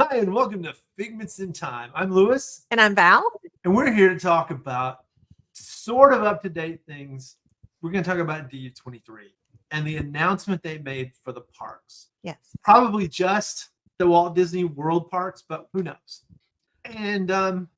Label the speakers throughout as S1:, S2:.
S1: Hi, and welcome to Figments in Time. I'm Lewis.
S2: And I'm Val.
S1: And we're here to talk about sort of up-to-date things. We're going to talk about D23 and the announcement they made for the parks.
S2: Yes.
S1: Probably just the Walt Disney World parks, but who knows? And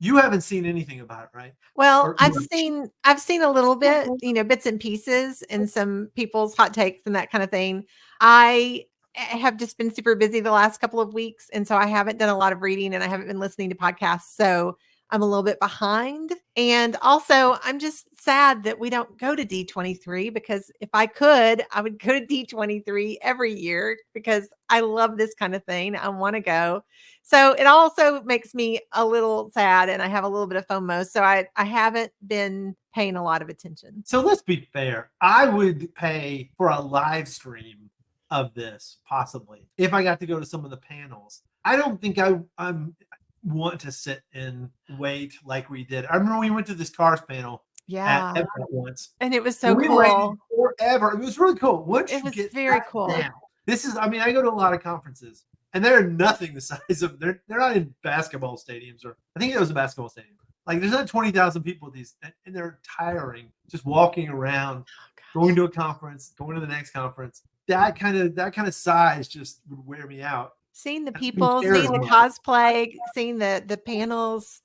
S1: you haven't seen anything about it, right?
S2: Well, I've seen a little bit, bits and pieces and some people's hot takes and that kind of thing. I have just been super busy the last couple of weeks. And so I haven't done a lot of reading and I haven't been listening to podcasts. So I'm a little bit behind. And also, I'm just sad that we don't go to D23 because if I could, I would go to D23 every year because I love this kind of thing. I want to go. So it also makes me a little sad and I have a little bit of FOMO. So I haven't been paying a lot of attention.
S1: So let's be fair. I would pay for a live stream of this, possibly, if I got to go to some of the panels. I don't think I'm want to sit and wait like we did. I remember we went to this Cars panel at Epcot once.
S2: And it was so
S1: cool. Waited forever. It was really cool.
S2: It was very cool.
S1: Down, this is, I mean, I go to a lot of conferences and they're nothing the size of, they're not in basketball stadiums, or I think it was a basketball stadium. Like there's not 20,000 people at these, and they're tiring just walking around, going to a conference, going to the next conference. That kind of size just would wear me out.
S2: Seeing the people, seeing the cosplay, seeing the panels.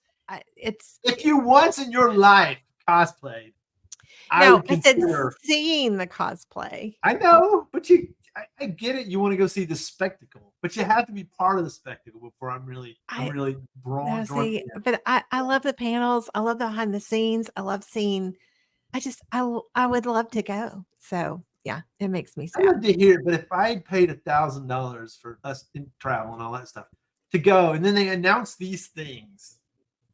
S2: It's
S1: if you once in your life cosplayed.
S2: No, I said seeing the cosplay.
S1: I know, but I get it. You want to go see the spectacle, but you have to be part of the spectacle before I'm really drawn.
S2: But I love the panels. I love the behind the scenes. I love seeing. I would love to go. So yeah, it makes me sad.
S1: I'd love to hear, but if I had paid $1,000 for us in travel and all that stuff to go, and then they announce these things,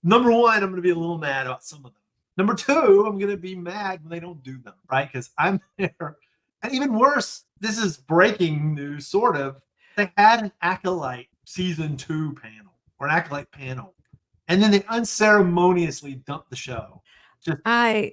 S1: number one, I'm going to be a little mad about some of them. Number two, I'm going to be mad when they don't do them, right? Because I'm there. And even worse, this is breaking news, sort of. They had an Acolyte season 2 panel, or an Acolyte panel, and then they unceremoniously dumped the show.
S2: I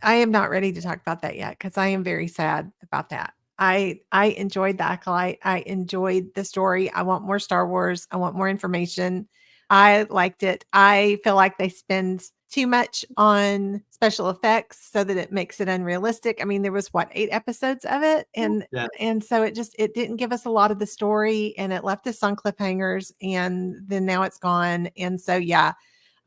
S2: am not ready to talk about that yet because I am very sad about that. I enjoyed the Acolyte. I enjoyed the story. I want more Star Wars. I want more information. I liked it. I feel like they spend too much on special effects so that it makes it unrealistic. I mean, there was 8 episodes of it, and so it didn't give us a lot of the story, and it left us on cliffhangers, and then now it's gone. And so yeah,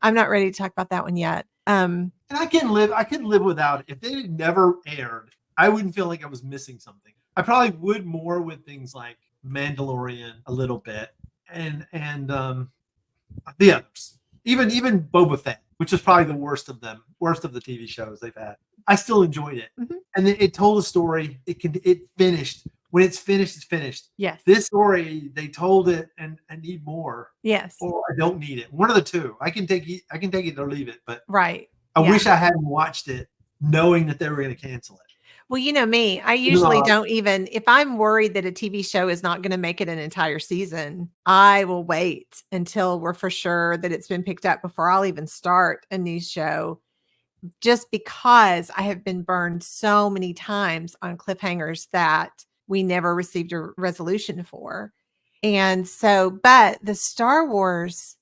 S2: I'm not ready to talk about that one yet.
S1: And I can live without it. If they had never aired, I wouldn't feel like I was missing something. I probably would more with things like Mandalorian a little bit, and the others, even Boba Fett, which is probably the worst of the TV shows they've had. I still enjoyed it, and it told a story. It finished. When it's finished, it's finished.
S2: Yes.
S1: This story, they told it, and I need more.
S2: Yes.
S1: Or I don't need it. One of the two. I can take it or leave it. But
S2: right.
S1: I wish I hadn't watched it, knowing that they were going to cancel it.
S2: Well, you know me. I usually don't even, if I'm worried that a TV show is not going to make it an entire season, I will wait until we're for sure that it's been picked up before I'll even start a new show. Just because I have been burned so many times on cliffhangers that we never received a resolution for. And so, but the Star Wars,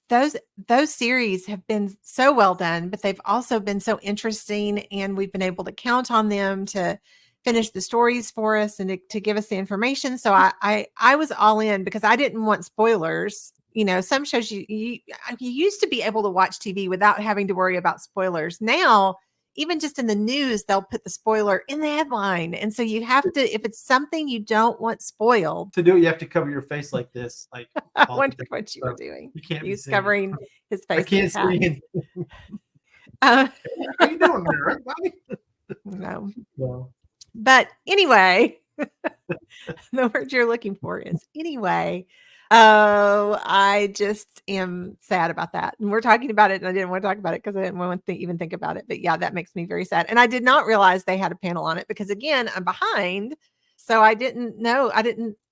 S2: those series have been so well done, but they've also been so interesting, and we've been able to count on them to finish the stories for us and to give us the information. So I was all in because I didn't want spoilers. You know, some shows you used to be able to watch TV without having to worry about spoilers. Now, even just in the news, they'll put the spoiler in the headline. And so you have to, if it's something you don't want spoiled.
S1: To do it, you have to cover your face like this. Like
S2: I wonder what you were doing.
S1: You can't
S2: He's covering his face.
S1: I can't see anything.
S2: How
S1: you doing there, everybody?
S2: No.
S1: Well.
S2: But anyway, the word you're looking for is anyway. Oh, I just am sad about that. And we're talking about it, and I didn't want to talk about it because I didn't want to even think about it. But yeah, that makes me very sad. And I did not realize they had a panel on it because, again, I'm behind. So I didn't know.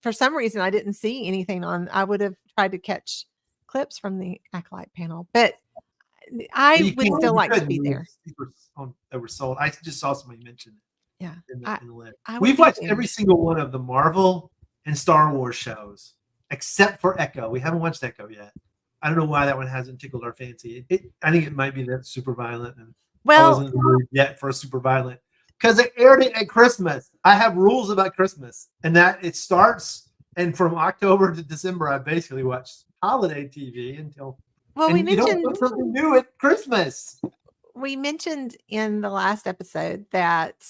S2: For some reason, I didn't see anything on. I would have tried to catch clips from the Acolyte panel. But I would still like to be there.
S1: That were sold. I just saw somebody mention it.
S2: Yeah.
S1: In the list. We've watched every single one of the Marvel and Star Wars shows except for Echo. We haven't watched Echo yet. I don't know why that one hasn't tickled our fancy. I think it might be that super violent, and I wasn't in the mood yet for a super violent because it aired it at Christmas. I have rules about Christmas, and that it starts, and from October to December, I basically watched holiday TV until.
S2: Well, we mentioned
S1: put something new at Christmas.
S2: We mentioned in the last episode that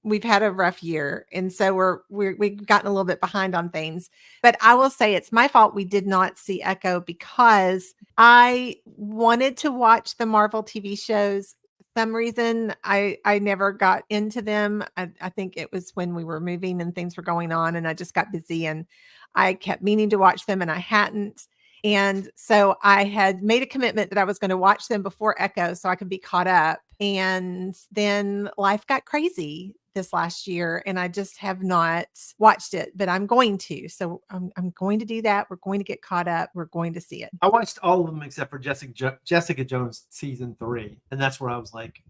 S2: we've had a rough year, and so we've gotten a little bit behind on things. But I will say it's my fault we did not see Echo because I wanted to watch the Marvel TV shows. For some reason I never got into them. I think it was when we were moving and things were going on, and I just got busy, and I kept meaning to watch them and I hadn't. And so I had made a commitment that I was going to watch them before Echo so I could be caught up. And then life got crazy this last year, and I just have not watched it, but I'm going to. So I'm going to do that. We're going to get caught up. We're going to see it.
S1: I watched all of them except for Jessica Jones season 3, and that's where I was like,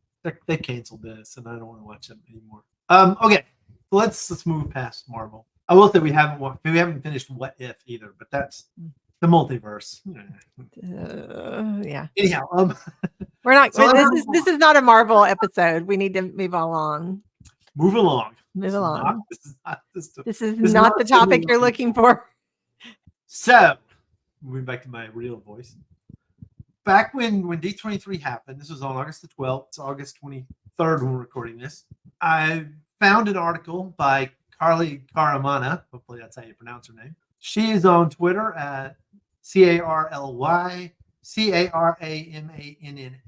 S1: they canceled this, and I don't want to watch them anymore. Okay, let's move past Marvel. I will say we haven't finished What If either, but that's the multiverse.
S2: Yeah.
S1: Anyhow,
S2: we're not. So this is not a Marvel episode. We need to move along.
S1: Move along.
S2: Move along. This is
S1: not
S2: not the topic you're looking for.
S1: So, moving back to my real voice. Back when D23 happened, this was on August the 12th. It's August 23rd when we're recording this. I found an article by Carly Caramana. Hopefully that's how you pronounce her name. She is on Twitter at CarlyCaramana.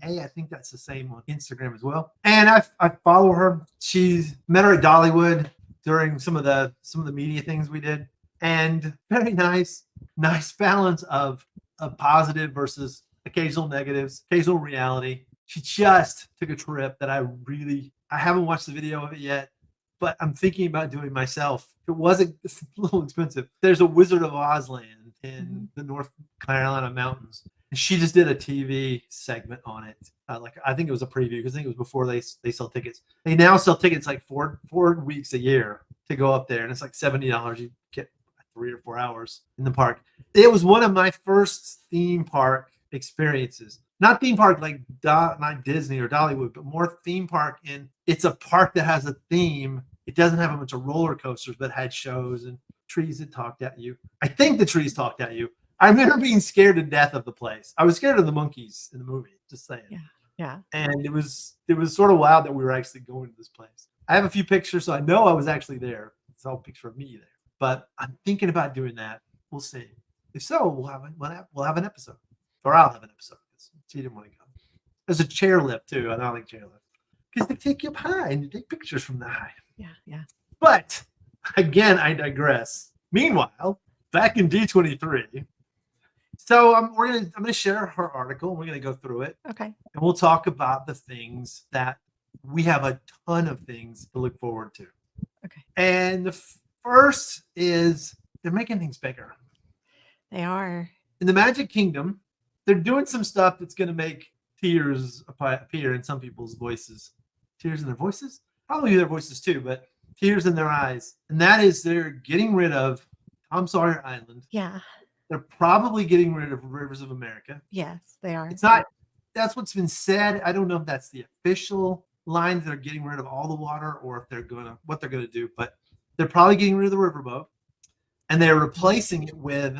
S1: I think that's the same on Instagram as well. And I follow her. She's met her at Dollywood during some of the media things we did, and very nice balance of positive versus occasional negatives, occasional reality. She just took a trip that I haven't watched the video of it yet, but I'm thinking about doing myself. It wasn't, it's a little expensive. There's a Wizard of Oz land in the North Carolina mountains. And she just did a TV segment on it. I think it was a preview because I think it was before they sell tickets. They now sell tickets like four weeks a year to go up there. And it's like $70. You get 3 or 4 hours in the park. It was one of my first theme park experiences. Not theme park like not Disney or Dollywood, but more theme park. And it's a park that has a theme. It doesn't have a bunch of roller coasters, but had shows and trees that talked at you. I think the trees talked at you. I remember being scared to death of the place. I was scared of the monkeys in the movie, just saying.
S2: Yeah.
S1: And it was sort of wild that we were actually going to this place. I have a few pictures, so I know I was actually there. It's all a picture of me there. But I'm thinking about doing that. We'll see. If so, we'll have an episode. Or I'll have an episode. She didn't want to go. There's a chairlift, too. I don't like chairlift. Because they take you up high and you take pictures from the high.
S2: Yeah.
S1: But, again, I digress. Meanwhile, back in D23, so I'm gonna share her article and we're gonna go through it.
S2: Okay.
S1: And we'll talk about the things that we have a ton of things to look forward to.
S2: Okay.
S1: And the first is they're making things bigger.
S2: They are.
S1: In the Magic Kingdom, they're doing some stuff that's gonna make tears appear in some people's voices. Tears in their voices? Probably their voices too, but tears in their eyes. And that is they're getting rid of Tom Sawyer Island.
S2: Yeah.
S1: They're probably getting rid of Rivers of America.
S2: Yes, they are.
S1: It's not. That's what's been said. I don't know if that's the official line. They're getting rid of all the water, or if what they're gonna do. But they're probably getting rid of the riverboat, and they're replacing it with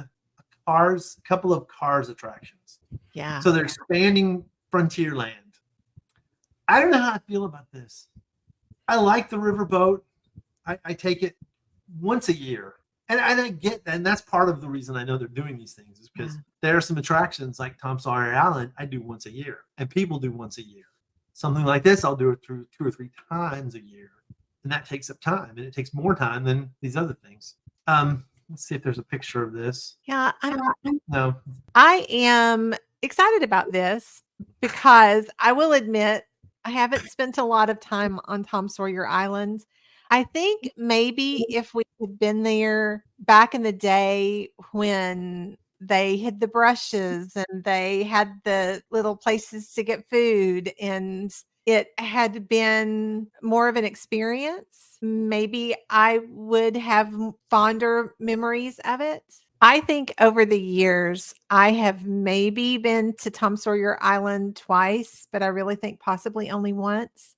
S1: a couple of Cars attractions.
S2: Yeah.
S1: So they're expanding Frontierland. I don't know how I feel about this. I like the riverboat. I take it once a year. And I get that, and that's part of the reason I know they're doing these things is because there are some attractions like Tom Sawyer Island I do once a year, and people do once a year. Something like this, I'll do it through 2 or 3 times a year, and that takes up time, and it takes more time than these other things. Let's see if there's a picture of this.
S2: Yeah,
S1: No.
S2: I am excited about this because I will admit I haven't spent a lot of time on Tom Sawyer Island. I think maybe if we had been there back in the day when they hid the brushes and they had the little places to get food and it had been more of an experience, maybe I would have fonder memories of it. I think over the years, I have maybe been to Tom Sawyer Island twice, but I really think possibly only once.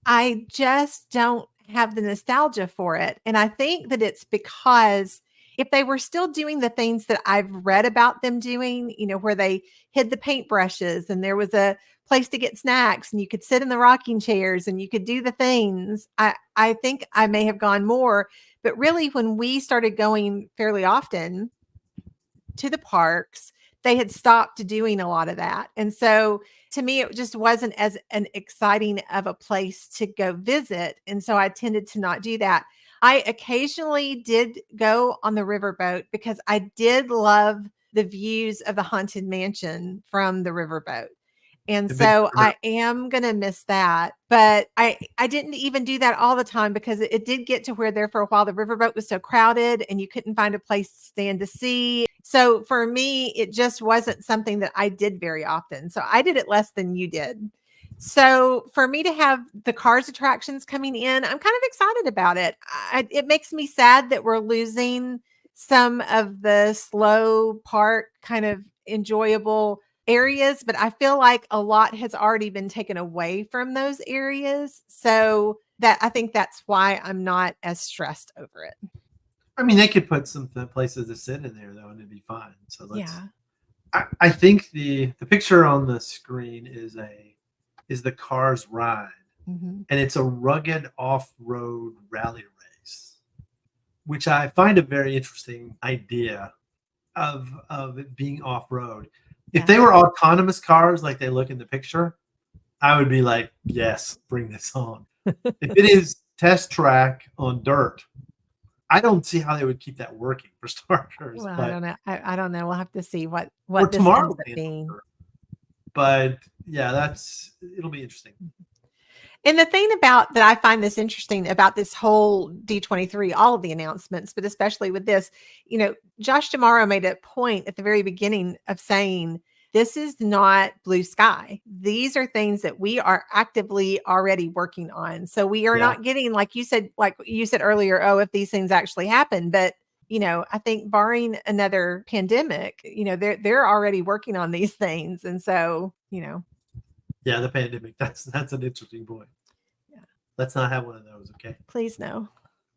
S2: I just don't have the nostalgia for it. And I think that it's because if they were still doing the things that I've read about them doing, where they hid the paintbrushes and there was a place to get snacks and you could sit in the rocking chairs and you could do the things, I think I may have gone more. But really, when we started going fairly often to the parks, they had stopped doing a lot of that. And so to me, it just wasn't as an exciting of a place to go visit. And so I tended to not do that. I occasionally did go on the riverboat because I did love the views of the Haunted Mansion from the riverboat. And
S1: The big
S2: so
S1: river.
S2: I am going to miss that. But I didn't even do that all the time because it did get to where there for a while the riverboat was so crowded and you couldn't find a place to stand to see. So for me, it just wasn't something that I did very often. So I did it less than you did. So for me to have the Cars attractions coming in, I'm kind of excited about it. It makes me sad that we're losing some of the slow park kind of enjoyable areas, but I feel like a lot has already been taken away from those areas. So that I think that's why I'm not as stressed over it.
S1: I mean, they could put some places to sit in there though, and it'd be fine. So let's.
S2: Yeah.
S1: I think the picture on the screen is the Cars ride,
S2: Mhm.
S1: and it's a rugged off-road rally race, which I find a very interesting idea of it being off-road. If they
S2: Yeah.
S1: were autonomous cars like they look in the picture, I would be like, yes, bring this on. If it is test track on dirt, I don't see how they would keep that working for starters.
S2: Well, I
S1: But
S2: don't know. I don't know. We'll have to see what
S1: or
S2: this ends up
S1: Tomorrowland on
S2: being.
S1: dirt. But yeah, it'll be interesting.
S2: And the thing about that I find this interesting about this whole D23, all of the announcements, but especially with this, Josh Tomorrow made a point at the very beginning of saying, this is not blue sky. These are things that we are actively already working on. So we are
S1: Yeah.
S2: not getting, like you said earlier, oh, if these things actually happen. But I think barring another pandemic, they're already working on these things. And so,
S1: Yeah, the pandemic. That's an interesting point.
S2: Yeah.
S1: Let's not have one of those, okay?
S2: Please no.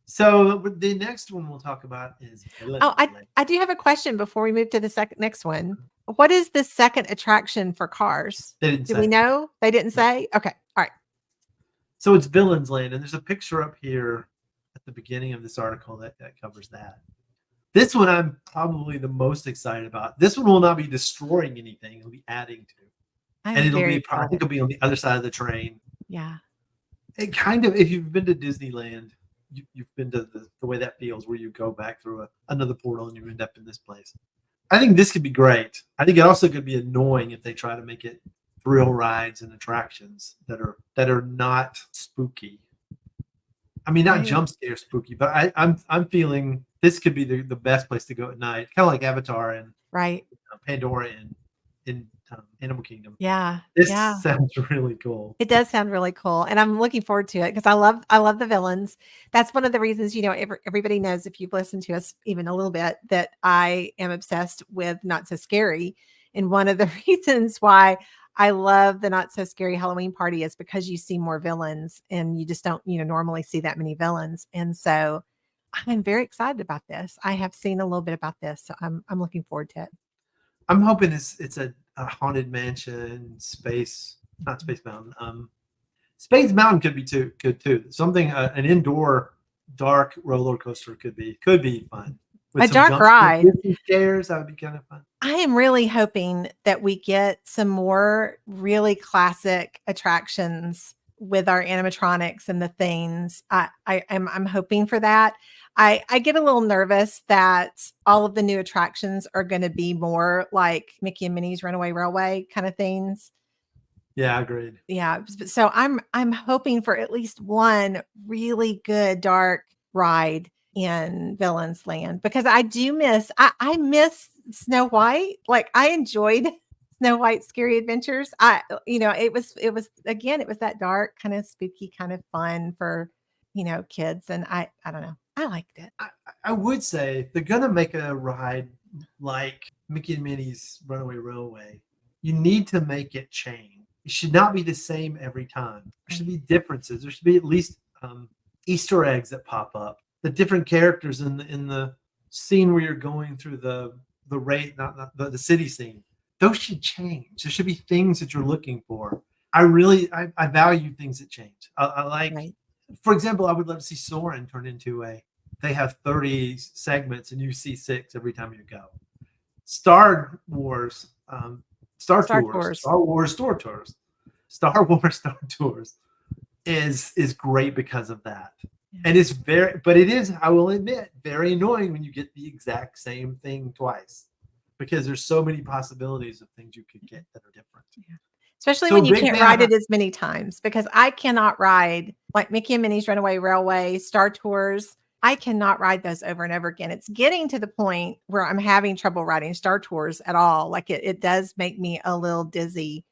S1: So the next one we'll talk about is Villains
S2: Oh,
S1: Land.
S2: I do have a question before we move to the next one. What is the second attraction for Cars?
S1: They didn't
S2: Do
S1: say.
S2: we know? They didn't
S1: No.
S2: say? Okay. All right.
S1: So it's Villains Land, and there's a picture up here at the beginning of this article that covers that. This one I'm probably the most excited about. This one will not be destroying anything; it'll be adding to.
S2: I'm
S1: And it'll
S2: very
S1: be, I think
S2: excited.
S1: it'll be on the other side of the train.
S2: Yeah.
S1: It kind of, if you've been to Disneyland, you've been to the way that feels, where you go back through another portal and you end up in this place. I think this could be great. I think it also could be annoying if they try to make it thrill rides and attractions that are not spooky. I mean, not
S2: Right.
S1: jump scare spooky, but I'm feeling this could be the best place to go at night, kind of like Avatar and
S2: Right.
S1: Pandora in Animal Kingdom.
S2: Yeah.
S1: This
S2: Yeah.
S1: sounds really cool.
S2: It does sound really cool. And I'm looking forward to it because I love the villains. That's one of the reasons, everybody knows if you've listened to us even a little bit that I am obsessed with Not So Scary. And one of the reasons why I love the Not So Scary Halloween party is because you see more villains and you just don't, normally see that many villains. And so I'm very excited about this. I have seen a little bit about this. So I'm looking forward to it.
S1: I'm hoping it's a haunted mansion, not Space Mountain. Space Mountain could be good too. Something an indoor dark roller coaster could be fun. With
S2: A
S1: some
S2: dark ride.
S1: Scares, that would be kind of fun.
S2: I am really hoping that we get some more really classic attractions with our animatronics and the things. I'm hoping for that. I get a little nervous that all of the new attractions are going to be more like Mickey and Minnie's Runaway Railway kind of things.
S1: Yeah, agreed.
S2: Yeah, so I'm hoping for at least one really good dark ride in Villains Land because I do miss I miss Snow White. Like I enjoyed Snow White's Scary Adventures. It was again, it was that dark kind of spooky kind of fun for kids, and I don't know. I liked it.
S1: I would say if they're gonna make a ride like Mickey and Minnie's Runaway Railway, you need to make it change. It should not be the same every time. There should be differences. There should be at least Easter eggs that pop up. The different characters in the scene where you're going through the rate, not the city scene. Those should change. There should be things that you're looking for. I value things that change. I like,
S2: Right.
S1: for example, I would love to see Soarin' turn into they have 30 segments and you see 6 every time you go. Star Wars, Star Tours, Star Wars Star Tours, Star Wars Star Tours is great because of that. Yeah. And it's but it is, I will admit, very annoying when you get the exact same thing twice, because there's so many possibilities of things you could get that are different.
S2: Yeah. Especially when you can't ride it as many times, because I cannot ride like Mickey and Minnie's Runaway Railway, Star Tours. I cannot ride those over and over again. It's getting to the point where I'm having trouble riding Star Tours at all. Like it does make me a little dizzy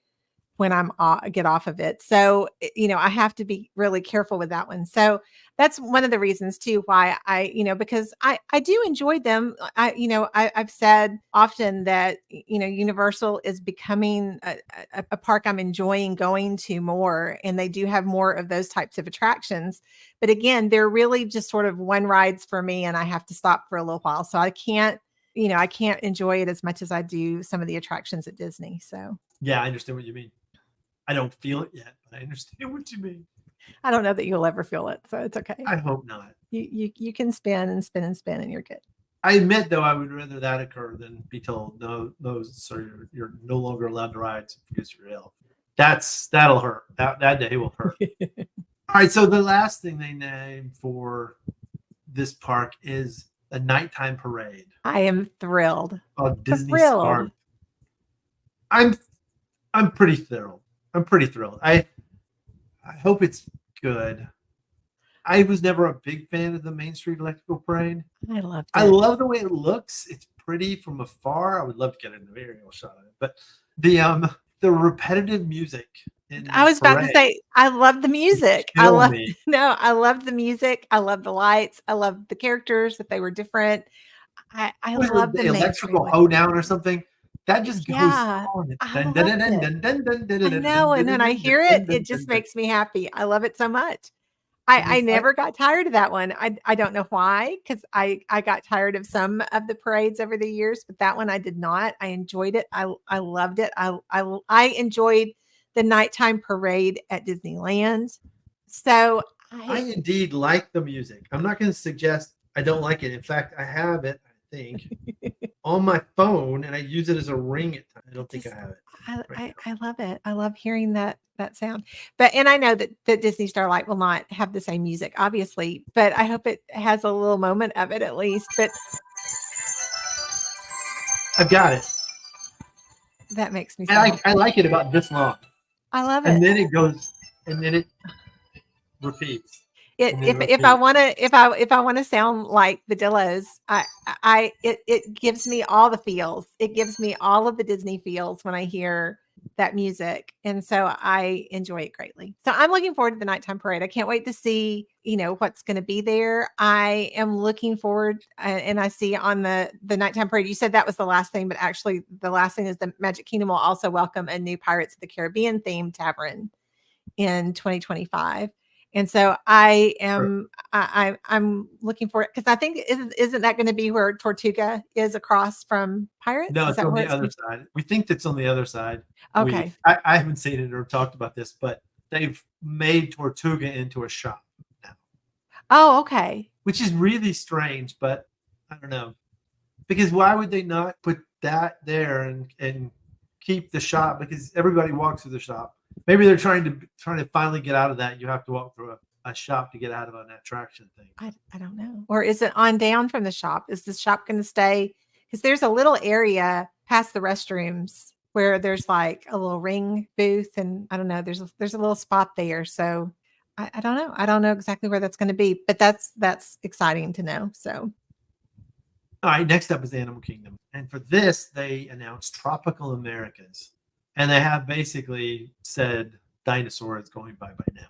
S2: when I get off of it. So, I have to be really careful with that one. So that's one of the reasons too, why because I do enjoy them. I've said often that, Universal is becoming a park I'm enjoying going to more. And they do have more of those types of attractions. But again, they're really just sort of one rides for me, and I have to stop for a little while. So I can't enjoy it as much as I do some of the attractions at Disney. So
S1: yeah, I understand what you mean. I don't feel it yet, but I understand what you mean.
S2: I don't know that you'll ever feel it, so it's okay.
S1: I hope not.
S2: You can spin and spin and spin, and you're good.
S1: I admit, though, I would rather that occur than be told, no, sir, you're no longer allowed to ride because you're ill. That'll hurt. That day will hurt. All right, so the last thing they named for this park is a nighttime parade.
S2: I am thrilled.
S1: Disney Star. I'm pretty thrilled. I hope it's good. I was never a big fan of the Main Street Electrical Parade.
S2: I loved it.
S1: I love the way it looks. It's pretty from afar. I would love to get an aerial shot of it. But the repetitive music.
S2: I was about to say, I love the music. I love the music. I love the lights. I love the characters, that they were different. I love the
S1: electrical hoedown or something. That just goes
S2: on. I know, and when I hear it, it just makes me happy. I love it so much. I never got tired of that one. I don't know why, because I got tired of some of the parades over the years, but that one I did not. I enjoyed it. I loved it. I enjoyed the nighttime parade at Disneyland. So
S1: I indeed like the music. I'm not going to suggest I don't like it. In fact, I have it, I think, on my phone, and I use it as a ring at times. I don't think I have it.
S2: I love it. I love hearing that sound. And I know that Disney Starlight will not have the same music, obviously, but I hope it has a little moment of it at least. But
S1: I've got it.
S2: That makes me.
S1: I like it about this long.
S2: I love it.
S1: And then it goes, and then it repeats.
S2: If I want to sound like the Dillos, it gives me all the feels. It gives me all of the Disney feels when I hear that music, and so I enjoy it greatly. So I'm looking forward to the nighttime parade. I can't wait to see what's going to be there. I am looking forward, and I see on the nighttime parade. You said that was the last thing, but actually the last thing is the Magic Kingdom will also welcome a new Pirates of the Caribbean themed tavern in 2025. And so I'm looking for it, because I think isn't that going to be where Tortuga is across from Pirates?
S1: No, it's on the other side. We think that's on the other side.
S2: Okay.
S1: I haven't seen it or talked about this, but they've made Tortuga into a shop now.
S2: Oh, okay.
S1: Which is really strange, but I don't know. Because why would they not put that there and keep the shop? Because everybody walks through the shop. Maybe they're trying to finally get out of that. You have to walk through a shop to get out of an attraction thing.
S2: I don't know. Or is it on down from the shop? Is the shop going to stay? Because there's a little area past the restrooms where there's like a little ring booth, and I don't know. There's a little spot there. So I don't know. I don't know exactly where that's going to be, but that's exciting to know. So.
S1: All right. Next up is Animal Kingdom, and for this they announced Tropical Americas. And they have basically said dinosaur is going by now.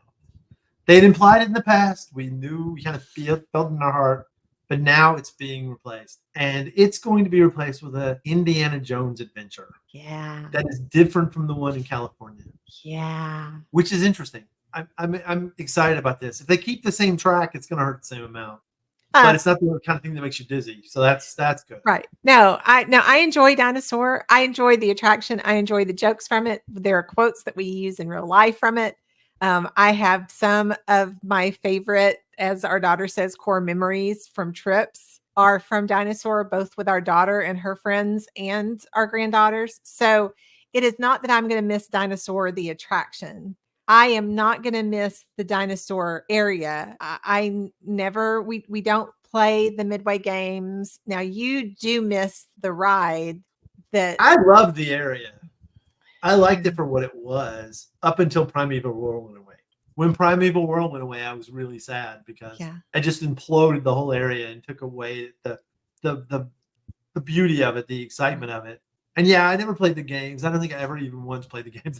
S1: They'd implied it in the past. We knew, we kind of felt in our heart but now it's being replaced. And it's going to be replaced with an Indiana Jones adventure.
S2: Yeah.
S1: That is different from the one in California.
S2: Yeah.
S1: Which is interesting. I'm excited about this. If they keep the same track, it's going to hurt the same amount. But it's not the kind of thing that makes you dizzy. So that's good.
S2: Right. No, I enjoy Dinosaur. I enjoy the attraction. I enjoy the jokes from it. There are quotes that we use in real life from it. I have some of my favorite, as our daughter says, core memories from trips are from Dinosaur, both with our daughter and her friends and our granddaughters. So it is not that I'm going to miss Dinosaur, the attraction. I am not going to miss the dinosaur area. I never, we don't play the Midway games. Now you do miss the ride that
S1: I love the area. I liked it for what it was up until Primeval World went away. When Primeval World went away, I was really sad because I just imploded the whole area and took away the beauty of it, the excitement of it. And yeah, I never played the games. I don't think I ever even once played the games.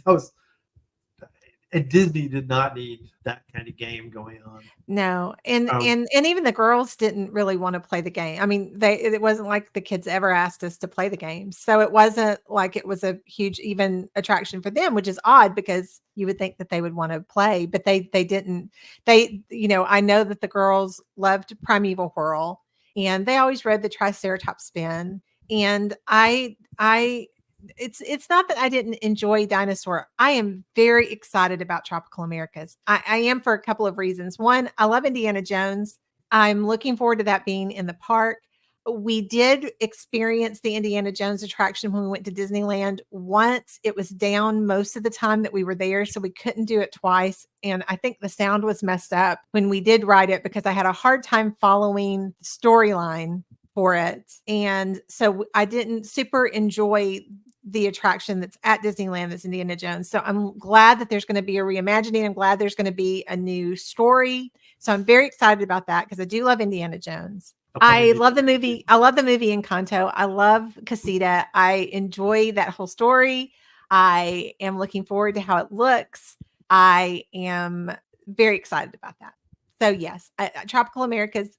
S1: And Disney did not need that kind of game going on.
S2: No. And even the girls didn't really want to play the game. I mean, it wasn't like the kids ever asked us to play the game. So it wasn't like it was a huge even attraction for them, which is odd because you would think that they would want to play, but they didn't. I know that the girls loved Primeval Whirl and they always rode the Triceratops spin. And it's not that I didn't enjoy Dinosaur. I am very excited about Tropical Americas. I am for a couple of reasons. One, I love Indiana Jones. I'm looking forward to that being in the park. We did experience the Indiana Jones attraction when we went to Disneyland once. It was down most of the time that we were there, so we couldn't do it twice. And I think the sound was messed up when we did ride it because I had a hard time following the storyline for it. And so I didn't super enjoy the attraction that's at Disneyland that's Indiana Jones. So I'm glad that there's going to be a reimagining. I'm glad there's going to be a new story. So I'm very excited about that because I do love Indiana Jones. I love the movie. I love the movie Encanto. I love Casita. I enjoy that whole story. I am looking forward to how it looks. I am very excited about that. So yes, Tropical Americas,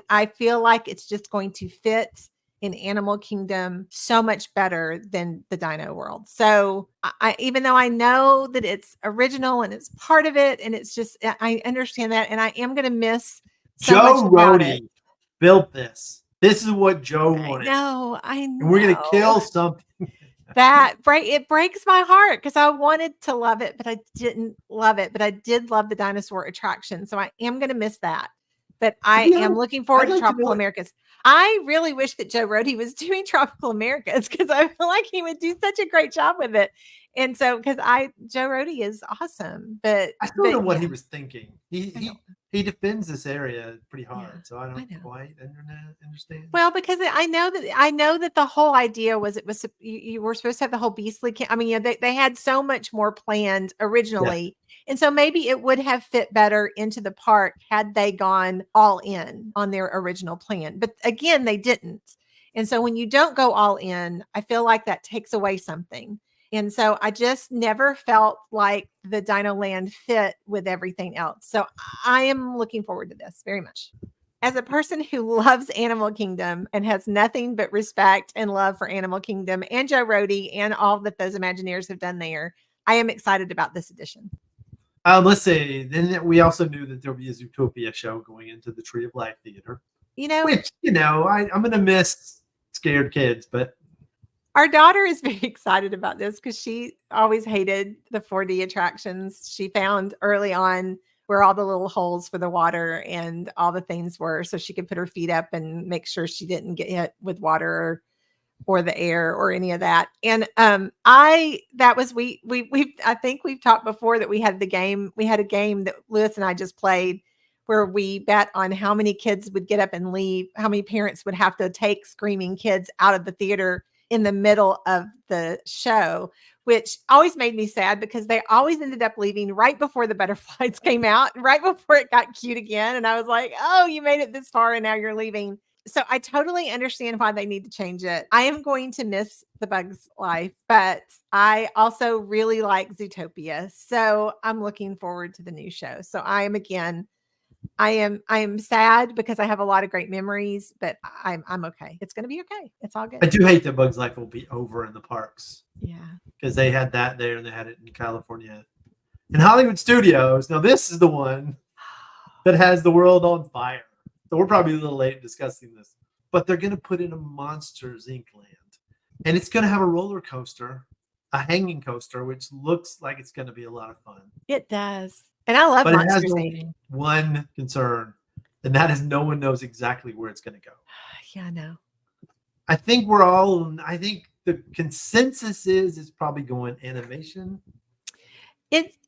S2: I feel like it's just going to fit in Animal Kingdom so much better than the Dino World. So even though I know that it's original and it's part of it, and it's just, I understand that. And I am going to miss so much about it.
S1: Built this. This is what Joe wanted.
S2: I know.
S1: And we're going to kill something.
S2: It breaks my heart because I wanted to love it, but I didn't love it. But I did love the dinosaur attraction. So I am going to miss that. But I am looking forward to Tropical Americas. I really wish that Joe Rohde was doing Tropical Americas because I feel like he would do such a great job with it. And so, because Joe Rohde is awesome, but
S1: I still don't know what he was thinking. He defends this area pretty hard, so I don't quite understand.
S2: Well, because I know that the whole idea was you were supposed to have the whole Beastly camp. I mean, they had so much more planned originally, and so maybe it would have fit better into the park had they gone all in on their original plan. But again, they didn't, and so when you don't go all in, I feel like that takes away something. And so I just never felt like the Dino Land fit with everything else. So I am looking forward to this very much. As a person who loves Animal Kingdom and has nothing but respect and love for Animal Kingdom and Joe Rohde and all that those Imagineers have done there, I am excited about this edition.
S1: Let's see. Then we also knew that there'll be a Zootopia show going into the Tree of Life Theater. Which, I'm going to miss scared kids, but
S2: our daughter is very excited about this because she always hated the 4D attractions. She found early on where all the little holes for the water and all the things were so she could put her feet up and make sure she didn't get hit with water or the air or any of that. And I think we've talked before that we had a game that Lewis and I just played where we bet on how many kids would get up and leave, how many parents would have to take screaming kids out of the theater in the middle of the show, which always made me sad because they always ended up leaving right before the butterflies came out, right before it got cute again. And I was like, oh, you made it this far and now you're leaving. So I totally understand why they need to change it. I am going to miss the Bugs Life, but I also really like Zootopia. So I'm looking forward to the new show. So I am again I am sad because I have a lot of great memories, but I'm okay. It's gonna be okay. It's all
S1: I
S2: good.
S1: do hate that Bugs Life will be over in the parks
S2: Yeah.
S1: because they had that there and they had it in California. In Hollywood Studios, now this is the one that has the world on fire. So we're probably a little late discussing this, but they're going to put in a Monsters Inc. land, and it's going to have a roller coaster, a hanging coaster, which looks like it's going to be a lot of fun.
S2: It does. And I love
S1: But it has
S2: Monsters Inc.
S1: only one concern, and that is no one knows exactly where it's going to go.
S2: Yeah, I know.
S1: I think the consensus is it's probably going animation.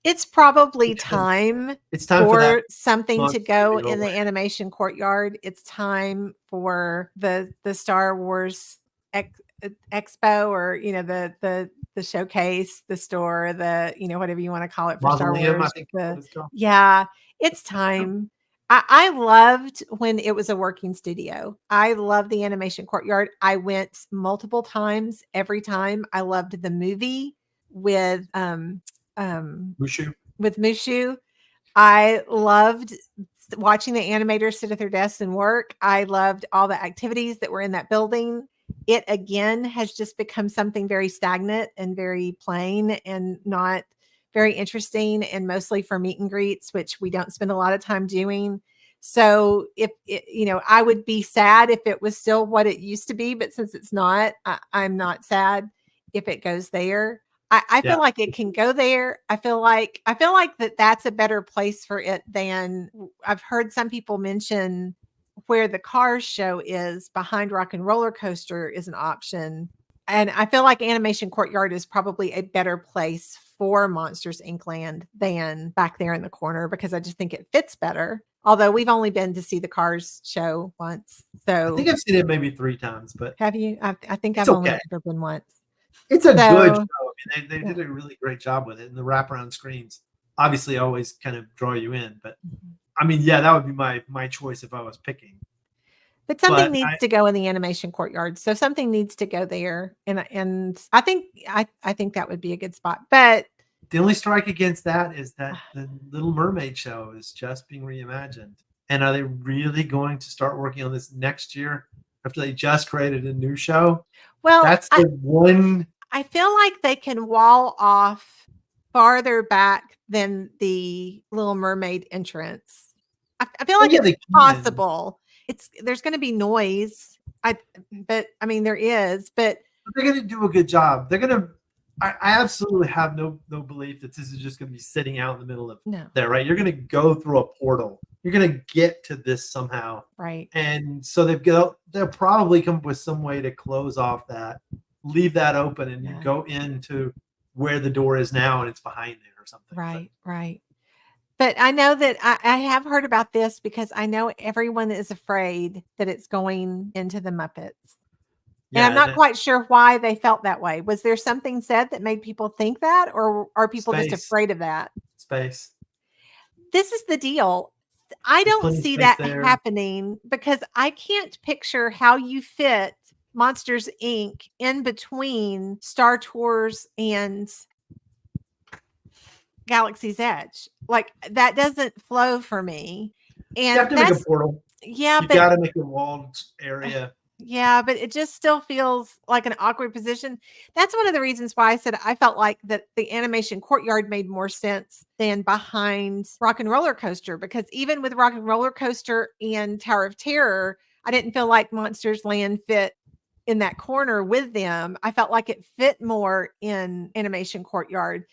S2: It's probably time
S1: It's time for that
S2: something to
S1: monster
S2: go
S1: to go
S2: in the
S1: away.
S2: animation courtyard. It's time for the Star Wars expo, or the showcase, the store, whatever you want to call it for Star
S1: Mausoleum, I
S2: Wars.
S1: think that's what it's called.
S2: Yeah, it's time. I loved when it was a working studio. I loved the animation courtyard. I went multiple times. Every time I loved the movie with
S1: Mushu.
S2: Mushu. I loved watching the animators sit at their desks and work. I loved all the activities that were in that building. It again has just become something very stagnant and very plain and not very interesting, and mostly for meet and greets, which we don't spend a lot of time doing. So I would be sad if it was still what it used to be, but since it's not, I'm not sad if it goes there. I feel like it can go there. I feel like that's a better place for it than I've heard some people mention where the Cars show is behind Rock and Roller Coaster is an option. And I feel like Animation Courtyard is probably a better place for Monsters Inc. land than back there in the corner, because I just think it fits better. Although we've only been to see the Cars show once. So
S1: I think I've seen it maybe 3 times, but
S2: have you? I think
S1: it's
S2: I've only
S1: okay.
S2: ever been once.
S1: It's a good show.
S2: So
S1: I mean, they did a really great job with it, and the wraparound screens obviously always kind of draw you in. But I mean, yeah, that would be my choice if I was picking.
S2: But something needs to go in the animation courtyard. So something needs to go there. And I think that would be a good spot. But
S1: the only strike against that is that the Little Mermaid show is just being reimagined. And are they really going to start working on this next year after they just created a new show?
S2: Well,
S1: that's the one.
S2: I feel like they can wall off farther back than the Little Mermaid entrance. I feel like it's possible. There's going to be noise. But I mean, there is, but
S1: they're going to do a good job. They're going to. I absolutely have no belief that this is just going to be sitting out in the middle of there, right? You're going to go through a portal. You're going to get to this somehow,
S2: right?
S1: And so they'll probably come up with some way to close off that, leave that open, and you go into where the door is now, and it's behind there or something.
S2: Right. But I know that I have heard about this because I know everyone is afraid that it's going into the Muppets. And I'm not quite sure why they felt that way. Was there something said that made people think that, or are people just afraid of that?
S1: Space.
S2: This is the deal. I don't see that happening because I can't picture how you fit Monsters Inc. in between Star Tours and Galaxy's Edge. Like, that doesn't flow for me. And
S1: you have to make a portal.
S2: Yeah,
S1: you got to make a walled area.
S2: Yeah, but it just still feels like an awkward position. That's one of the reasons why I said I felt like that the animation courtyard made more sense than behind Rock and Roller Coaster, because even with Rock and Roller Coaster and Tower of Terror, I didn't feel like Monsters Land fit in that corner with them. I felt like it fit more in animation courtyard.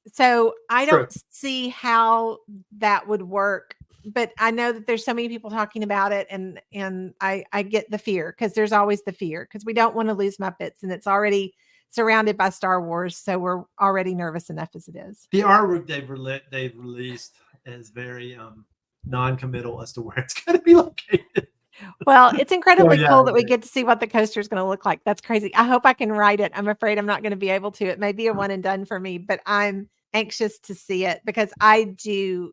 S2: So I don't see how that would work. But I know that there's so many people talking about it, and I get the fear, because there's always the fear, because we don't want to lose Muppets, and it's already surrounded by Star Wars, so we're already nervous enough as it is.
S1: The artwork they've released is very non-committal as to where it's going to be located.
S2: Well, it's incredibly cool that we get to see what the coaster is going to look like. That's crazy. I hope I can ride it. I'm afraid I'm not going to be able to. It may be a one and done for me, but I'm anxious to see it because I do.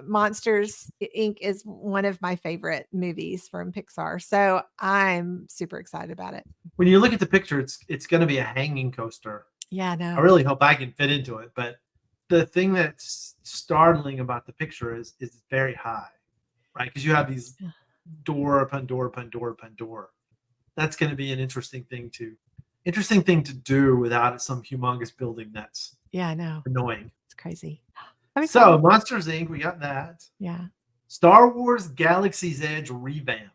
S2: Monsters Inc. is one of my favorite movies from Pixar, so I'm super excited about it.
S1: When you look at the picture, it's going to be a hanging coaster.
S2: Yeah, no.
S1: I really hope I can fit into it, but the thing that's startling about the picture is it's very high. right? Because you have these door upon door upon door upon door. That's going to be an interesting thing to do without some humongous building that's
S2: Yeah, I know.
S1: annoying.
S2: It's crazy.
S1: So Monsters Inc. We got that.
S2: Yeah.
S1: Star Wars Galaxy's Edge revamp.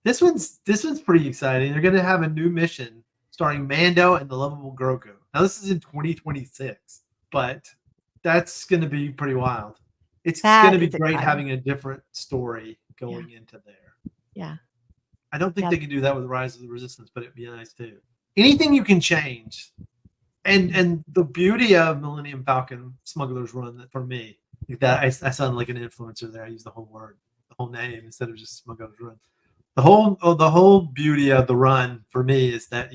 S1: This one's pretty exciting. They're going to have a new mission starring Mando and the lovable Grogu. Now this is in 2026, but that's going to be pretty wild. It's going to be great having a different story going into there.
S2: Yeah.
S1: I don't think they can do that with Rise of the Resistance, but it'd be nice too. Anything you can change. And the beauty of Millennium Falcon Smuggler's Run for me, that I sound like an influencer there. I use the whole word, the whole name instead of just Smuggler's Run. The whole beauty of the run for me is that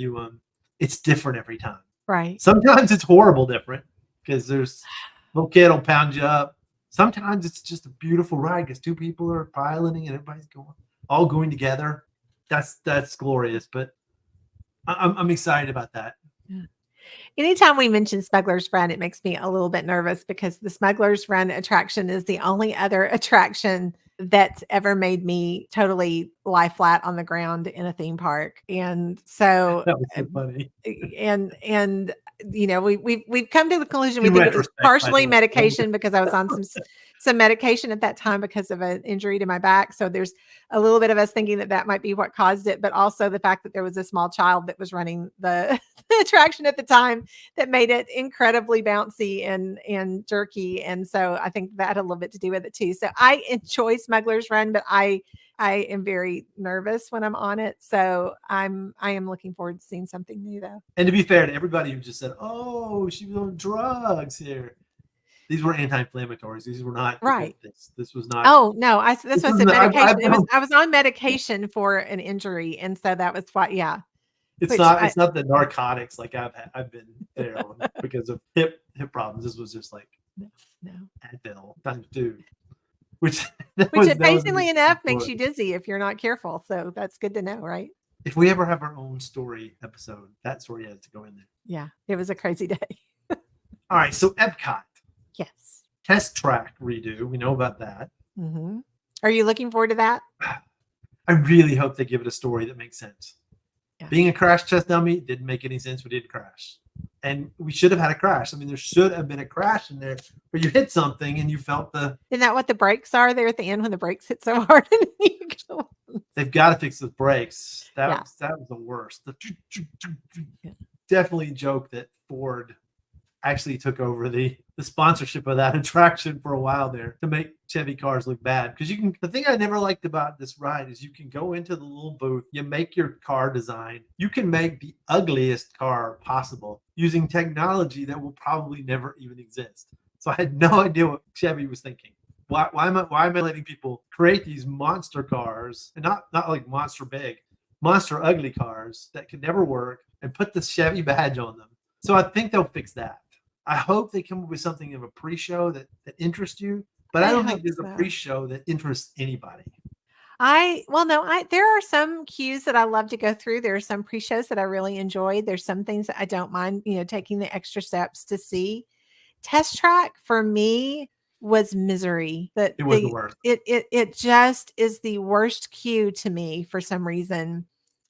S1: it's different every time.
S2: Right.
S1: Sometimes it's horrible different because there's little kid will pound you up. Sometimes it's just a beautiful ride because two people are piloting and everybody's all going together. That's glorious. But I'm excited about that.
S2: Yeah. Anytime we mention Smuggler's Run, it makes me a little bit nervous because the Smuggler's Run attraction is the only other attraction that's ever made me totally lie flat on the ground in a theme park. And so
S1: that was so funny.
S2: And we've come to the conclusion we think it was partially medication because I was on some medication at that time because of an injury to my back. So there's a little bit of us thinking that might be what caused it, but also the fact that there was a small child that was running the attraction at the time that made it incredibly bouncy and jerky. And so I think that had a little bit to do with it too. So I enjoy Smuggler's Run, but I am very nervous when I'm on it. So I am looking forward to seeing something new though.
S1: And to be fair to everybody who just said, "Oh, she was on drugs here," these were anti-inflammatories. These were not
S2: right.
S1: This was not.
S2: Oh no, that's what I said. Medication. I was on medication for an injury, and so that was why. Yeah.
S1: It's not the narcotics like I've been there on because of hip problems. This was just like
S2: no
S1: Advil times 2. Which
S2: amazingly enough makes you dizzy if you're not careful. So that's good to know, right?
S1: If we ever have our own story episode, that story has to go in there.
S2: Yeah, it was a crazy day.
S1: All right, so Epcot.
S2: Yes.
S1: Test track redo. We know about that.
S2: Mm-hmm. Are you looking forward to that?
S1: I really hope they give it a story that makes sense.
S2: Yeah.
S1: Being a crash test dummy didn't make any sense. We didn't crash. And we should have had a crash. I mean, there should have been a crash in there where you hit something and you felt
S2: Isn't that what the brakes are there at the end when the brakes hit so hard?
S1: They've got to fix the brakes. That was the worst. Definitely a joke that Ford actually took over the sponsorship of that attraction for a while there to make Chevy cars look bad. Because the thing I never liked about this ride is you can go into the little booth, you make your car design, you can make the ugliest car possible using technology that will probably never even exist. So I had no idea what Chevy was thinking. Why am I letting people create these monster cars and not like monster big, monster ugly cars that could never work and put the Chevy badge on them? So I think they'll fix that. I hope they come up with something of a pre-show that interests you, but I don't think there's a pre-show that interests anybody.
S2: There are some cues that I love to go through. There are some pre-shows that I really enjoy. There's some things that I don't mind, taking the extra steps to see. Test track for me was misery.
S1: It was the worst.
S2: It just is the worst cue to me for some reason.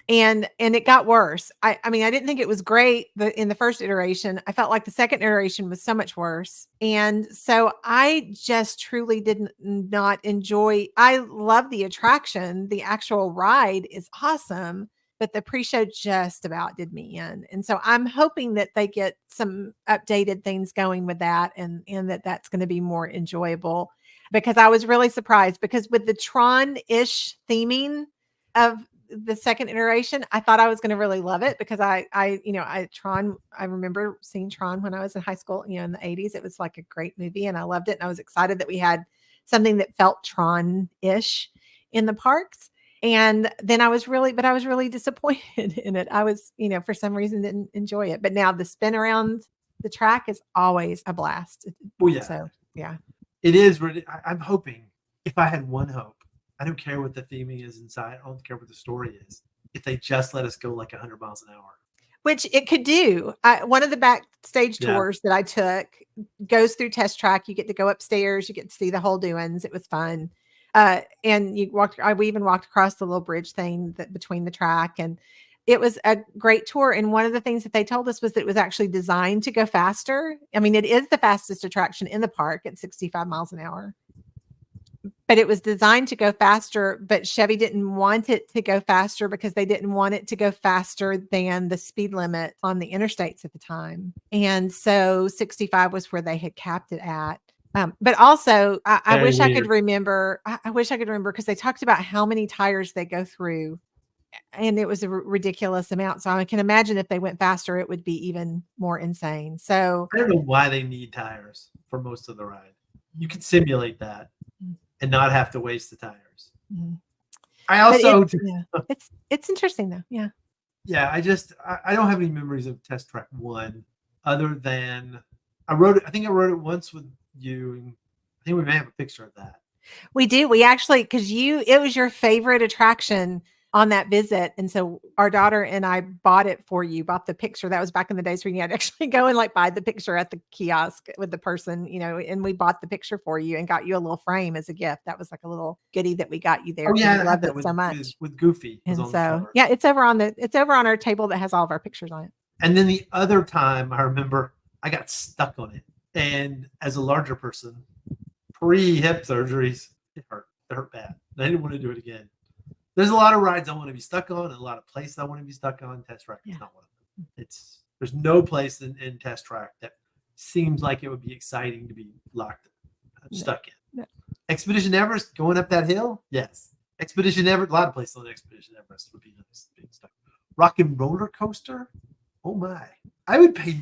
S2: And it got worse. I mean, I didn't think it was great in the first iteration. I felt like the second iteration was so much worse. And so I just truly did not enjoy. I love the attraction. The actual ride is awesome, but the pre-show just about did me in. And so I'm hoping that they get some updated things going with that and that's going to be more enjoyable, because I was really surprised because with the Tron-ish theming of the second iteration, I thought I was going to really love it because I remember seeing Tron when I was in high school, in the 80s. It was like a great movie and I loved it. And I was excited that we had something that felt Tron-ish in the parks. And then I was really disappointed in it. I was, for some reason didn't enjoy it. But now the spin around the track is always a blast.
S1: Well, yeah.
S2: So, yeah.
S1: It is really, I'm hoping, if I had one hope, I don't care what the theming is inside. I don't care what the story is. If they just let us go like 100 miles an hour.
S2: Which it could do. One of the backstage tours that I took goes through Test Track. You get to go upstairs. You get to see the whole doings. It was fun. And we even walked across the little bridge thing between the track, and it was a great tour. And one of the things that they told us was that it was actually designed to go faster. I mean, it is the fastest attraction in the park at 65 miles an hour. But it was designed to go faster, but Chevy didn't want it to go faster because they didn't want it to go faster than the speed limit on the interstates at the time. And so 65 was where they had capped it at. But also, I wish I could remember. I wish I could remember because they talked about how many tires they go through, and it was a ridiculous amount. So I can imagine if they went faster, it would be even more insane. So
S1: I don't know why they need tires for most of the ride. You can simulate that and not have to waste the tires.
S2: Mm-hmm.
S1: I also,
S2: it's interesting though. Yeah.
S1: Yeah. I don't have any memories of Test Track 1 other than I wrote it once with you, and I think we may have a picture of that.
S2: We do. We actually, because it was your favorite attraction on that visit. And so our daughter and I bought the picture. That was back in the days where you had to actually go and buy the picture at the kiosk with the person, and we bought the picture for you and got you a little frame as a gift. That was like a little goodie that we got you there.
S1: Oh yeah,
S2: I loved it so much.
S1: With Goofy.
S2: And so, yeah, it's over on our table that has all of our pictures on it.
S1: And then the other time I remember I got stuck on it. And as a larger person, pre-hip surgeries, it hurt bad. I didn't want to do it again. There's a lot of rides I want to be stuck on and a lot of places I want to be stuck on. Test Track is not one of them. There's no place in Test Track that seems like it would be exciting to be stuck in. No. Expedition Everest, going up that hill? Yes. Expedition Everest, a lot of places on Expedition Everest would be nice being stuck. Rock and Roller Coaster? Oh my. I would pay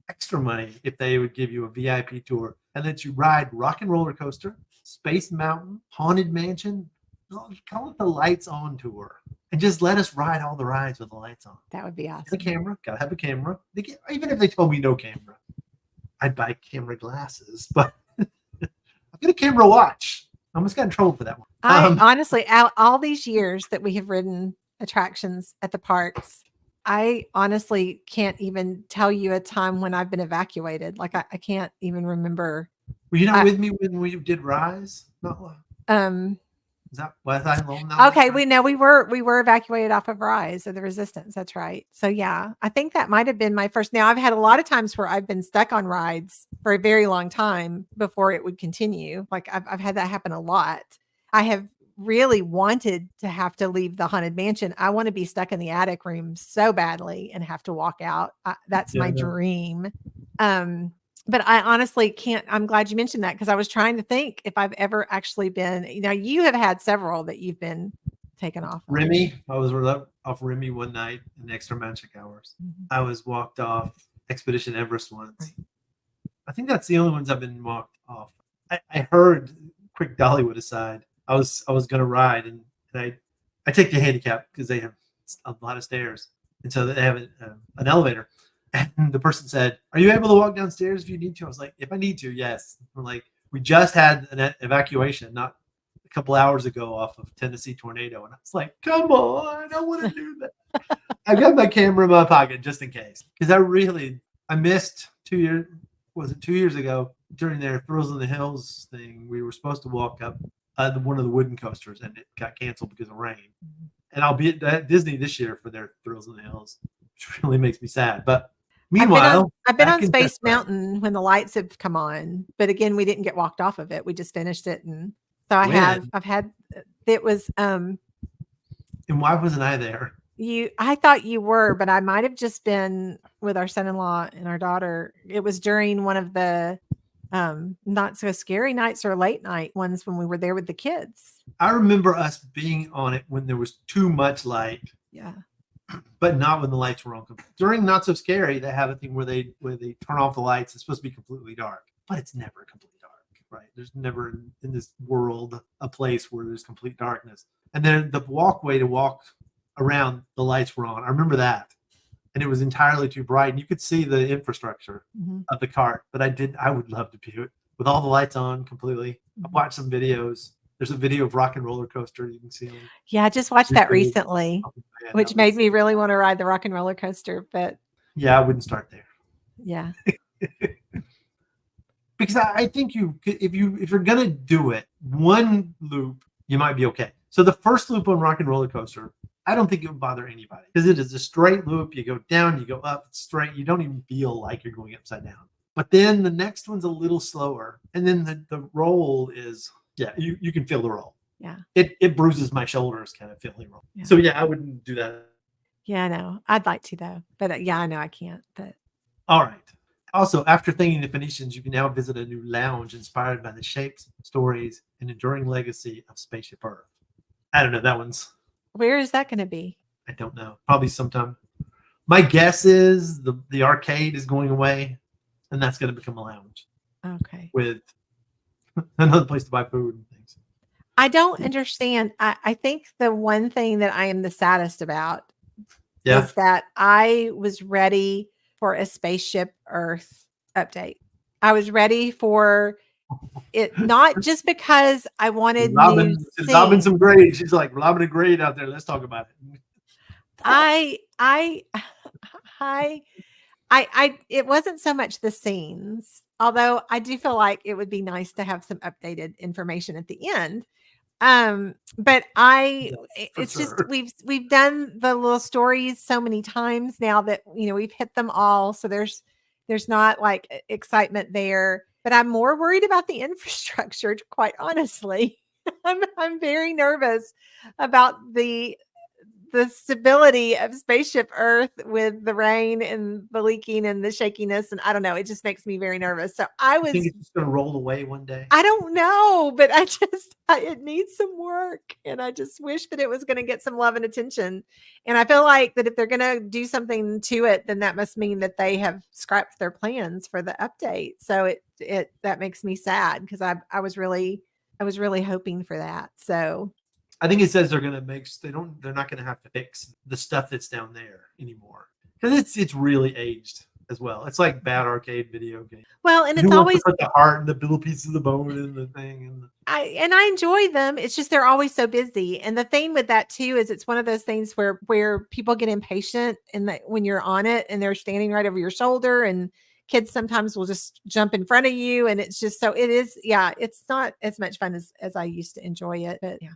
S1: extra money, if they would give you a VIP tour and let you ride Rock and Roller Coaster, Space Mountain, Haunted Mansion. Call it the Lights On tour, and just let us ride all the rides with the lights on.
S2: That would be awesome.
S1: The camera, gotta have a camera. Even if they told me no camera, I'd buy camera glasses. But I've got a camera watch. I almost got in trouble for that one.
S2: Honestly, all these years that we have ridden attractions at the parks, I honestly can't even tell you a time when I've been evacuated. I can't even remember.
S1: Were you not with me when we did Rise? Is that was I alone?
S2: Okay, we were evacuated off of Rise of the Resistance. That's right. So yeah, I think that might have been my first. Now I've had a lot of times where I've been stuck on rides for a very long time before it would continue. I've had that happen a lot. I have really wanted to have to leave the Haunted Mansion. I want to be stuck in the attic room so badly and have to walk out. That's my dream. But I honestly can't. I'm glad you mentioned that because I was trying to think if I've ever actually been. You have had several that you've been taken off.
S1: Remy, I was off Remy one night in extra magic hours. Mm-hmm. I was walked off Expedition Everest once. Right. I think that's the only ones I've been walked off. I heard, quick Dollywood aside, I was going to ride and I take the handicap because they have a lot of stairs, and so they have an elevator. And the person said, "Are you able to walk downstairs if you need to?" I was like, "If I need to, yes." We're like, "We just had an evacuation not a couple hours ago off of Tennessee tornado," and I was like, "Come on, I want to do that." I got my camera in my pocket just in case, because I missed 2 years. Was it 2 years ago during their Thrills in the Hills thing? We were supposed to walk up one of the wooden coasters, and it got canceled because of rain. And I'll be at Disney this year for their Thrills in the Hills, which really makes me sad, but. Meanwhile,
S2: I've been on Space Mountain when the lights have come on, but again, we didn't get walked off of it. We just finished it, and so I've had. It was. And
S1: why wasn't I there?
S2: I thought you were, but I might have just been with our son-in-law and our daughter. It was during one of the not so scary nights or late night ones when we were there with the kids.
S1: I remember us being on it when there was too much light.
S2: Yeah.
S1: But not when the lights were on. During Not So Scary, they have a thing where they turn off the lights. It's supposed to be completely dark, but it's never completely dark, right? There's never in this world a place where there's complete darkness. And then the walkway to walk around, the lights were on. I remember that, and it was entirely too bright, and you could see the infrastructure of the cart. But I would love to do it with all the lights on completely. I've watched some videos. There's a video of Rock and Roller Coaster. You can see them.
S2: Yeah, I just watched that recently, which made me really want to ride the Rock and Roller Coaster. But
S1: yeah, I wouldn't start there.
S2: Yeah.
S1: because I think if you're gonna do it one loop, you might be okay. So the first loop on Rock and Roller Coaster, I don't think it would bother anybody because it is a straight loop. You go down, you go up, it's straight. You don't even feel like you're going upside down. But then the next one's a little slower, and then the roll is you can feel the roll.
S2: Yeah,
S1: it bruises my shoulders kind of feeling roll.
S2: Yeah.
S1: So I wouldn't do that.
S2: Yeah, I know. I'd like to though, but I know I can't. But
S1: All right. Also, after thanking the Phoenicians, you can now visit a new lounge inspired by the shapes, stories, and enduring legacy of Spaceship Earth. I don't know. That one's,
S2: where is that going to be?
S1: I don't know. Probably sometime. My guess is the arcade is going away, and that's going to become a lounge
S2: Okay.
S1: with another place to buy food and things.
S2: I don't understand. I think the one thing that I am the saddest about is that I was ready for a Spaceship Earth update. I was ready for it, not just because I wanted
S1: Robin,
S2: new
S1: Robin
S2: scenes.
S1: some grade. She's like, Robin a grade out there. Let's talk about it.
S2: It wasn't so much the scenes, although I do feel like it would be nice to have some updated information at the end. But it's just we've done the little stories so many times now that we've hit them all, so there's not like excitement there. But I'm more worried about the infrastructure, quite honestly. I'm very nervous about the stability of Spaceship Earth with the rain and the leaking and the shakiness, and I don't know, it just makes me very nervous. So I think
S1: it's just going to roll away one day.
S2: I don't know, but it needs some work, and I just wish that it was going to get some love and attention. And I feel like that if they're going to do something to it, then that must mean that they have scrapped their plans for the update. So that makes me sad because I was really hoping for that. So
S1: I think it says they're gonna they're not gonna have to fix the stuff that's down there anymore because it's really aged as well. It's like bad arcade video game.
S2: Well, and it's always
S1: put the heart and the little pieces of the bone in the thing.
S2: And I enjoy them. It's just they're always so busy. And the thing with that too is it's one of those things where people get impatient, and that when you're on it and they're standing right over your shoulder, and kids sometimes will just jump in front of you, and it's just it's not as much fun as I used to enjoy it. But yeah.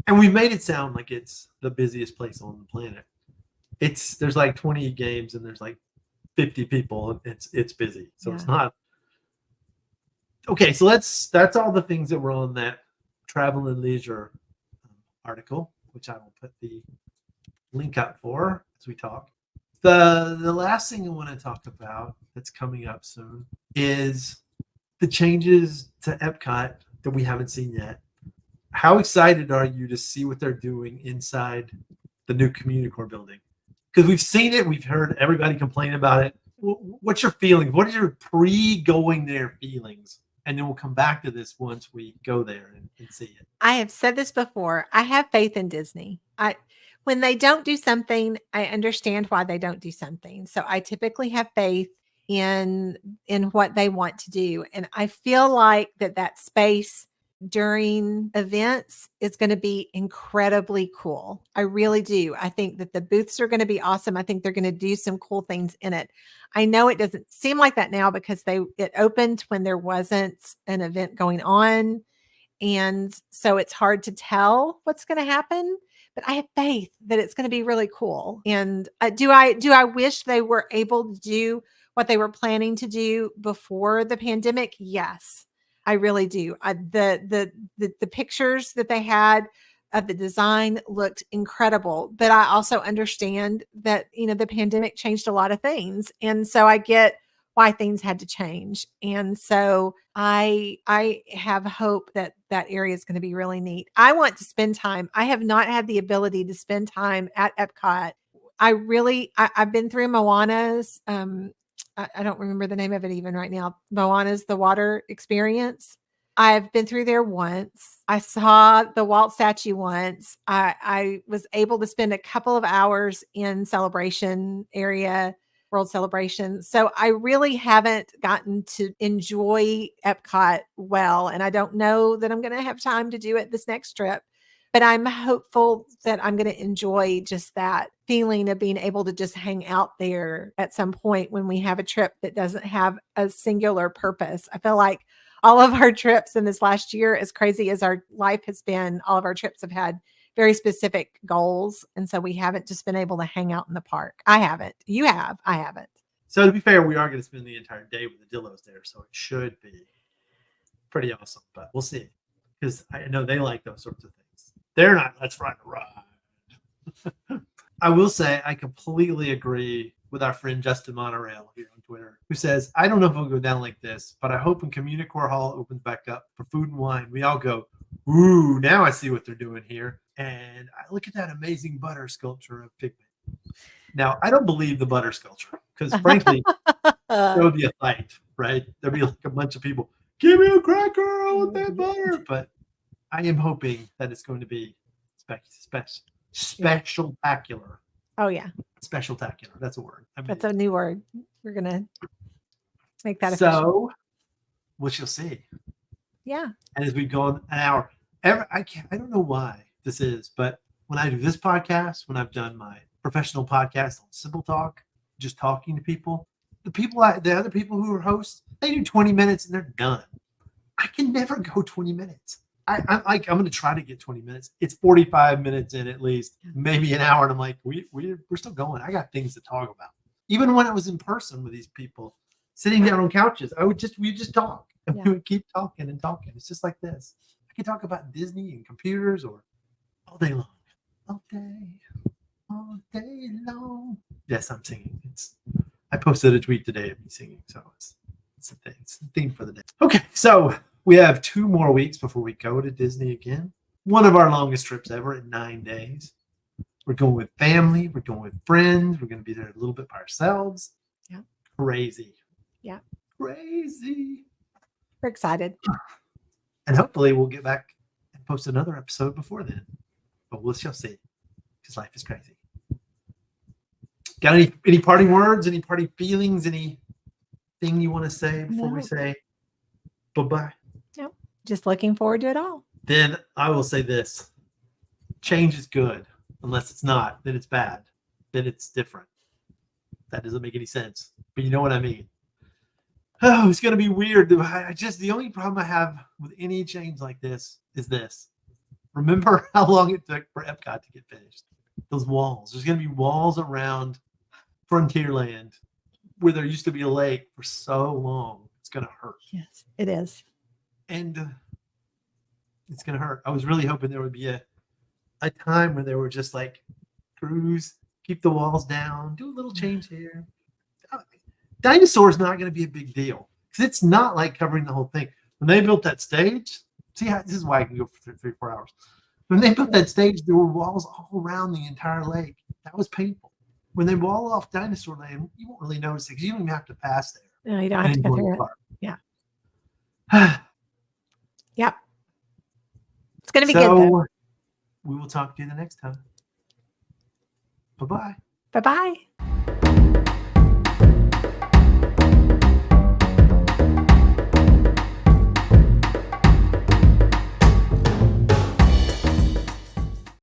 S1: And we made it sound like it's the busiest place on the planet. There's like 20 games and there's like 50 people. It's busy. So it's not. Okay, so that's all the things that were on that Travel and Leisure article, which I will put the link up for as we talk. The last thing I want to talk about that's coming up soon is the changes to Epcot that we haven't seen yet. How excited are you to see what they're doing inside the new Communicore building? Because we've seen it, we've heard everybody complain about it. What's your feeling? What are your pre-going there feelings? And then we'll come back to this once we go there and see it.
S2: I have said this before. I have faith in Disney. When they don't do something, I understand why they don't do something. So I typically have faith in what they want to do. And I feel like that space during events is going to be incredibly cool. I really do. I think that the booths are going to be awesome. I think they're going to do some cool things in it. I know it doesn't seem like that now because it opened when there wasn't an event going on. And so it's hard to tell what's going to happen, but I have faith that it's going to be really cool. And do I wish they were able to do what they were planning to do before the pandemic? Yes. I really do. The pictures that they had of the design looked incredible, but I also understand that, the pandemic changed a lot of things. And so I get why things had to change. And so I have hope that area is going to be really neat. I want to spend time. I have not had the ability to spend time at Epcot. I've been through Moana's, I don't remember the name of it even right now. Moana's The Water Experience. I've been through there once. I saw the Walt statue once. I was able to spend a couple of hours in Celebration area, World Celebration. So I really haven't gotten to enjoy Epcot well. And I don't know that I'm going to have time to do it this next trip. but I'm hopeful that I'm going to enjoy just that feeling of being able to just hang out there at some point when we have a trip that doesn't have a singular purpose. I feel like all of our trips in this last year, as crazy as our life has been, all of our trips have had very specific goals. And so we haven't just been able to hang out in the park. I haven't. You have. I haven't.
S1: So to be fair, we are going to spend the entire day with the Dillos there, so it should be pretty awesome. But we'll see, because I know they like those sorts of things. They're not, let's ride a ride. I will say I completely agree with our friend Justin Monorail here on Twitter, who says, I don't know if it'll go down like this, but I hope when Communicore Hall opens back up for food and wine, we all go, ooh, now I see what they're doing here. And I look at that amazing butter sculpture of Pigment. Now, I don't believe the butter sculpture, because frankly, there would be a fight, right? There'd be like a bunch of people, give me a cracker with that butter. But I am hoping that it's going to be special-tacular.
S2: Oh, yeah.
S1: Special-tacular. That's a word.
S2: That's a new word. We're going to make that official.
S1: So, we shall see.
S2: Yeah.
S1: And as we've gone an hour, I don't know why this is, but when I do this podcast, when I've done my professional podcast on Simple Talk, just talking to people, the other people who are hosts, they do 20 minutes and they're done. I can never go 20 minutes. I'm going to try to get 20 minutes. It's 45 minutes in at least, maybe an hour. And I'm like, we're still going. I got things to talk about. Even when I was in person with these people, sitting down on couches, we just talk. And we would keep talking and talking. It's just like this. I can talk about Disney and computers or all day long. All day long. Yes, I'm singing. I posted a tweet today of me singing, so it's the thing. It's the theme for the day. Okay, so we have 2 more weeks before we go to Disney again. One of our longest trips ever at 9 days. We're going with family. We're going with friends. We're going to be there a little bit by ourselves.
S2: Yeah.
S1: Crazy.
S2: Yeah.
S1: Crazy.
S2: We're excited.
S1: And hopefully we'll get back and post another episode before then. But we shall see. Because life is crazy. Got any parting words? Any parting feelings? Anything you want to say before we say bye-bye?
S2: No. Just looking forward to it all.
S1: Then I will say this. Change is good. Unless it's not, then it's bad. Then it's different. That doesn't make any sense. But you know what I mean. Oh, it's going to be weird. The only problem I have with any change like this is this. Remember how long it took for Epcot to get finished? Those walls. There's going to be walls around Frontierland where there used to be a lake for so long. It's going to hurt.
S2: Yes, it is.
S1: And it's going to hurt. I was really hoping there would be a time when they were just like, cruise, keep the walls down, do a little change here. Dinosaur's not going to be a big deal because it's not like covering the whole thing. When they built that stage, this is why I can go for 3-4 hours. When they built that stage, there were walls all around the entire lake. That was painful. When they wall off Dinosaur Land, you won't really notice it because you don't even have to pass there.
S2: No, you don't have to go through it. Yeah. Yep. It's going to be good, though.
S1: We will talk to you the next time. Bye-bye.
S2: Bye-bye.